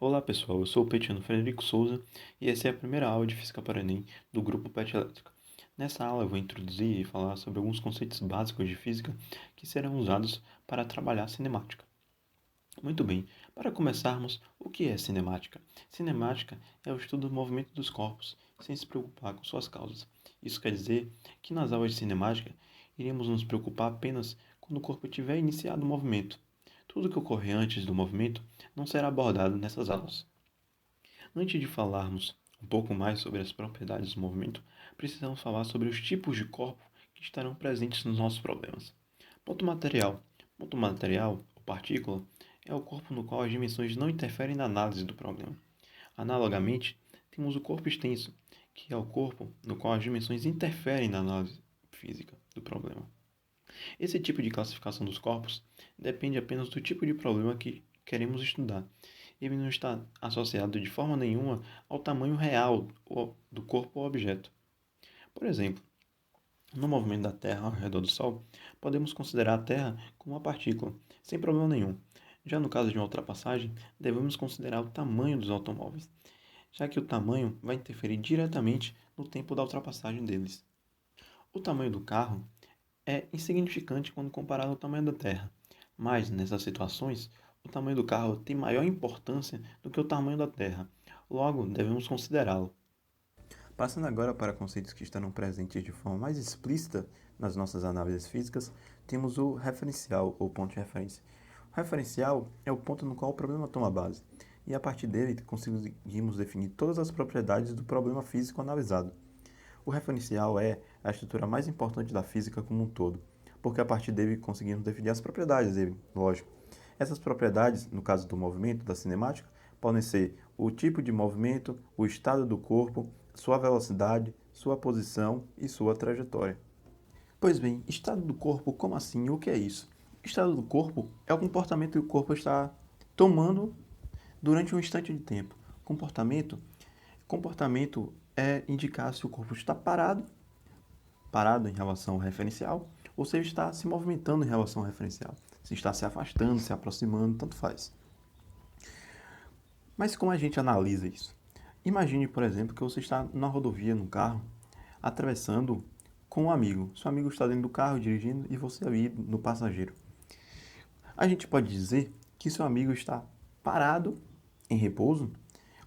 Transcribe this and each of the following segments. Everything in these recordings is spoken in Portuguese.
Olá pessoal, eu sou o Petiano Frederico Souza e essa é a primeira aula de Física para o Enem do grupo PET Elétrica. Nessa aula eu vou introduzir e falar sobre alguns conceitos básicos de física que serão usados para trabalhar a cinemática. Muito bem, para começarmos, o que é cinemática? Cinemática é o estudo do movimento dos corpos, sem se preocupar com suas causas. Isso quer dizer que nas aulas de cinemática iremos nos preocupar apenas quando o corpo tiver iniciado o movimento. Tudo que ocorrer antes do movimento não será abordado nessas aulas. Antes de falarmos um pouco mais sobre as propriedades do movimento, precisamos falar sobre os tipos de corpo que estarão presentes nos nossos problemas. Ponto material. Ponto material, ou partícula, é o corpo no qual as dimensões não interferem na análise do problema. Analogamente, temos o corpo extenso, que é o corpo no qual as dimensões interferem na análise física do problema. Esse tipo de classificação dos corpos depende apenas do tipo de problema que queremos estudar. Ele não está associado de forma nenhuma ao tamanho real do corpo ou objeto. Por exemplo, no movimento da Terra ao redor do Sol, podemos considerar a Terra como uma partícula, sem problema nenhum. Já no caso de uma ultrapassagem, devemos considerar o tamanho dos automóveis, já que o tamanho vai interferir diretamente no tempo da ultrapassagem deles. O tamanho do carro é insignificante quando comparado ao tamanho da Terra, mas nessas situações, o tamanho do carro tem maior importância do que o tamanho da Terra, logo devemos considerá-lo. Passando agora para conceitos que estarão presentes de forma mais explícita nas nossas análises físicas, temos o referencial ou ponto de referência. O referencial é o ponto no qual o problema toma base, e a partir dele conseguimos definir todas as propriedades do problema físico analisado. O referencial é a estrutura mais importante da física como um todo, porque a partir dele conseguimos definir as propriedades dele, lógico. Essas propriedades, no caso do movimento, da cinemática, podem ser o tipo de movimento, o estado do corpo, sua velocidade, sua posição e sua trajetória. Pois bem, estado do corpo, como assim? O que é isso? Estado do corpo é o comportamento que o corpo está tomando durante um instante de tempo. Comportamento é indicar se o corpo está parado em relação ao referencial, ou se ele está se movimentando em relação ao referencial. Se está se afastando, se aproximando, tanto faz. Mas como a gente analisa isso? Imagine, por exemplo, que você está na rodovia, no carro, atravessando com um amigo. Seu amigo está dentro do carro dirigindo e você ali no passageiro. A gente pode dizer que seu amigo está parado, em repouso,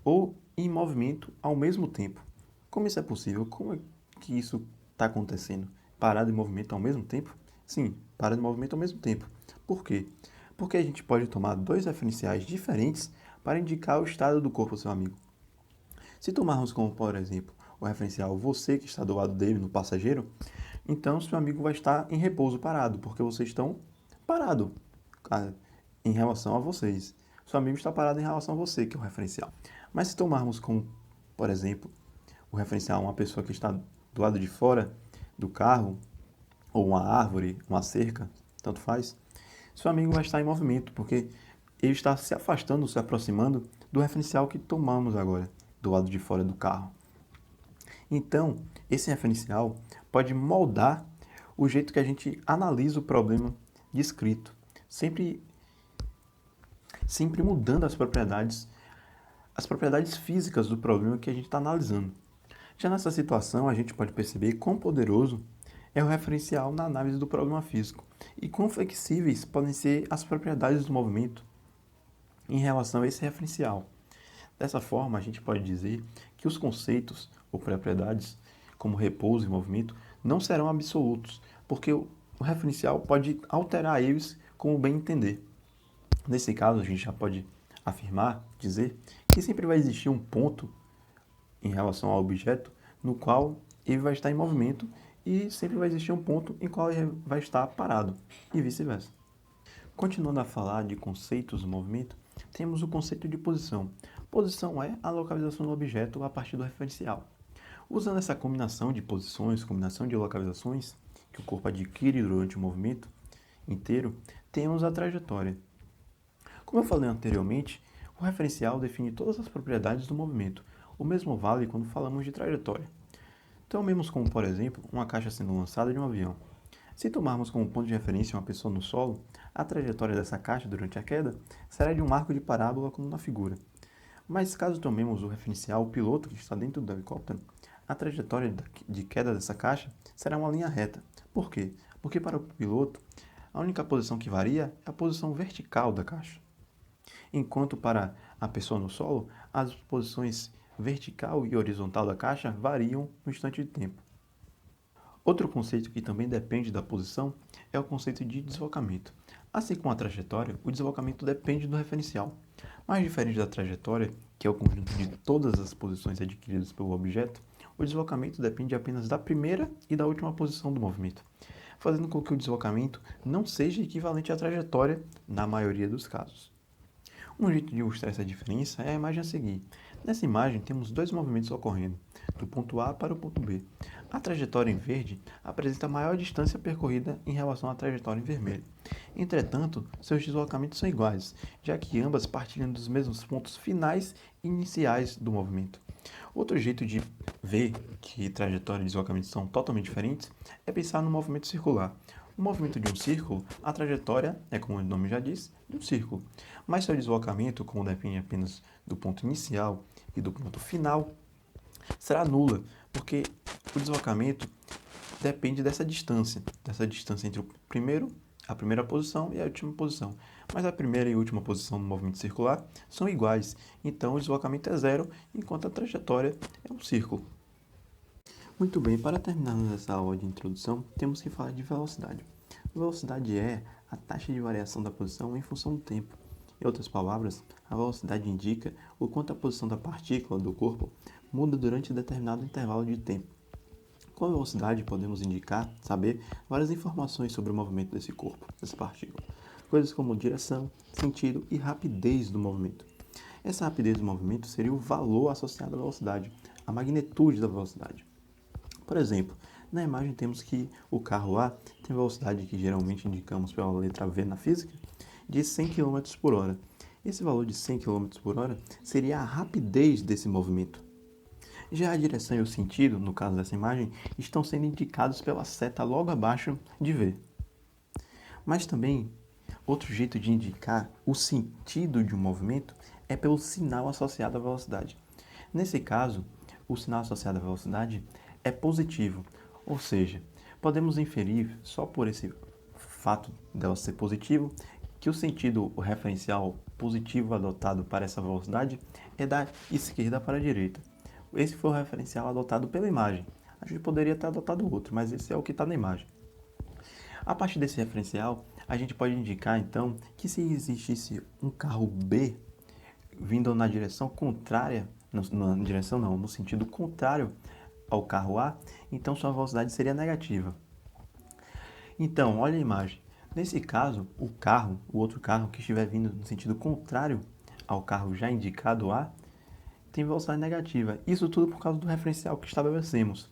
ou em movimento ao mesmo tempo. Como isso é possível? Como é que isso está acontecendo? Parado em movimento ao mesmo tempo? Sim, parado em movimento ao mesmo tempo. Por quê? Porque a gente pode tomar dois referenciais diferentes para indicar o estado do corpo do seu amigo. Se tomarmos como, por exemplo, o referencial você que está do lado dele no passageiro, então seu amigo vai estar em repouso parado, porque vocês estão parados em relação a vocês. Seu amigo está parado em relação a você, que é o referencial. Mas se tomarmos como, por exemplo, o referencial uma pessoa que está do lado de fora do carro, ou uma árvore, uma cerca, tanto faz, seu amigo vai estar em movimento, porque ele está se afastando, se aproximando do referencial que tomamos agora, do lado de fora do carro. Então, esse referencial pode moldar o jeito que a gente analisa o problema descrito, sempre mudando as propriedades físicas do problema que a gente está analisando. Já nessa situação, a gente pode perceber quão poderoso é o referencial na análise do problema físico e quão flexíveis podem ser as propriedades do movimento em relação a esse referencial. Dessa forma, a gente pode dizer que os conceitos ou propriedades, como repouso e movimento, não serão absolutos, porque o referencial pode alterar eles como bem entender. Nesse caso, a gente já pode afirmar, dizer, que sempre vai existir um ponto em relação ao objeto no qual ele vai estar em movimento e sempre vai existir um ponto em qual ele vai estar parado e vice-versa. Continuando a falar de conceitos do movimento, temos o conceito de posição. Posição é a localização do objeto a partir do referencial. Usando essa combinação de posições, combinação de localizações que o corpo adquire durante o movimento inteiro, temos a trajetória. Como eu falei anteriormente, o referencial define todas as propriedades do movimento. O mesmo vale quando falamos de trajetória. Tomemos como, por exemplo, uma caixa sendo lançada de um avião. Se tomarmos como ponto de referência uma pessoa no solo, a trajetória dessa caixa durante a queda será de um arco de parábola como na figura. Mas caso tomemos o referencial, o piloto que está dentro do helicóptero, a trajetória de queda dessa caixa será uma linha reta. Por quê? Porque para o piloto, a única posição que varia é a posição vertical da caixa. Enquanto para a pessoa no solo, as posições vertical e horizontal da caixa variam no instante de tempo. Outro conceito que também depende da posição é o conceito de deslocamento. Assim como a trajetória, o deslocamento depende do referencial. Mais diferente da trajetória, que é o conjunto de todas as posições adquiridas pelo objeto, o deslocamento depende apenas da primeira e da última posição do movimento, fazendo com que o deslocamento não seja equivalente à trajetória na maioria dos casos. Um jeito de ilustrar essa diferença é a imagem a seguir. Nessa imagem temos dois movimentos ocorrendo, do ponto A para o ponto B. A trajetória em verde apresenta a maior distância percorrida em relação à trajetória em vermelho. Entretanto, seus deslocamentos são iguais, já que ambas partilham dos mesmos pontos finais e iniciais do movimento. Outro jeito de ver que trajetória e deslocamento são totalmente diferentes é pensar no movimento circular. O movimento de um círculo, a trajetória é, como o nome já diz, de um círculo. Mas seu deslocamento, como depende apenas do ponto inicial e do ponto final, será nula, porque o deslocamento depende dessa distância entre a primeira posição e a última posição. Mas a primeira e última posição do movimento circular são iguais, então o deslocamento é zero, enquanto a trajetória é um círculo. Muito bem, para terminarmos essa aula de introdução, temos que falar de velocidade. Velocidade é a taxa de variação da posição em função do tempo. Em outras palavras, a velocidade indica o quanto a posição da partícula do corpo muda durante determinado intervalo de tempo. Com a velocidade, podemos saber várias informações sobre o movimento desse corpo, dessa partícula. Coisas como direção, sentido e rapidez do movimento. Essa rapidez do movimento seria o valor associado à velocidade, a magnitude da velocidade. Por exemplo, na imagem temos que o carro A tem velocidade que geralmente indicamos pela letra V na física, de 100 km por hora. Esse valor de 100 km por hora seria a rapidez desse movimento. Já a direção e o sentido, no caso dessa imagem, estão sendo indicados pela seta logo abaixo de V. Mas também, outro jeito de indicar o sentido de um movimento é pelo sinal associado à velocidade. Nesse caso, o sinal associado à velocidade é positivo, ou seja, podemos inferir só por esse fato dela ser positivo que o sentido o referencial positivo adotado para essa velocidade é da esquerda para a direita. Esse foi o referencial adotado pela imagem. A gente poderia ter adotado outro, mas esse é o que está na imagem. A partir desse referencial, a gente pode indicar então que se existisse um carro B vindo na direção contrária, no sentido contrário ao carro A, então sua velocidade seria negativa. Então, olha a imagem. Nesse caso, o outro carro que estiver vindo no sentido contrário ao carro já indicado A, tem velocidade negativa. Isso tudo por causa do referencial que estabelecemos,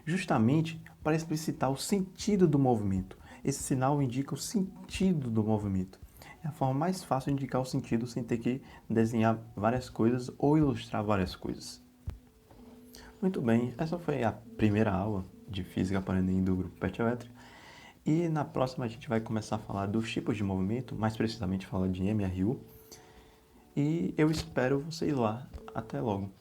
justamente para explicitar o sentido do movimento. Esse sinal indica o sentido do movimento. É a forma mais fácil de indicar o sentido sem ter que desenhar várias coisas ou ilustrar várias coisas. Muito bem, essa foi a primeira aula de Física para o Enem do grupo PET Elétrica. E na próxima a gente vai começar a falar dos tipos de movimento, mais precisamente falar de MRU. E eu espero vocês lá. Até logo!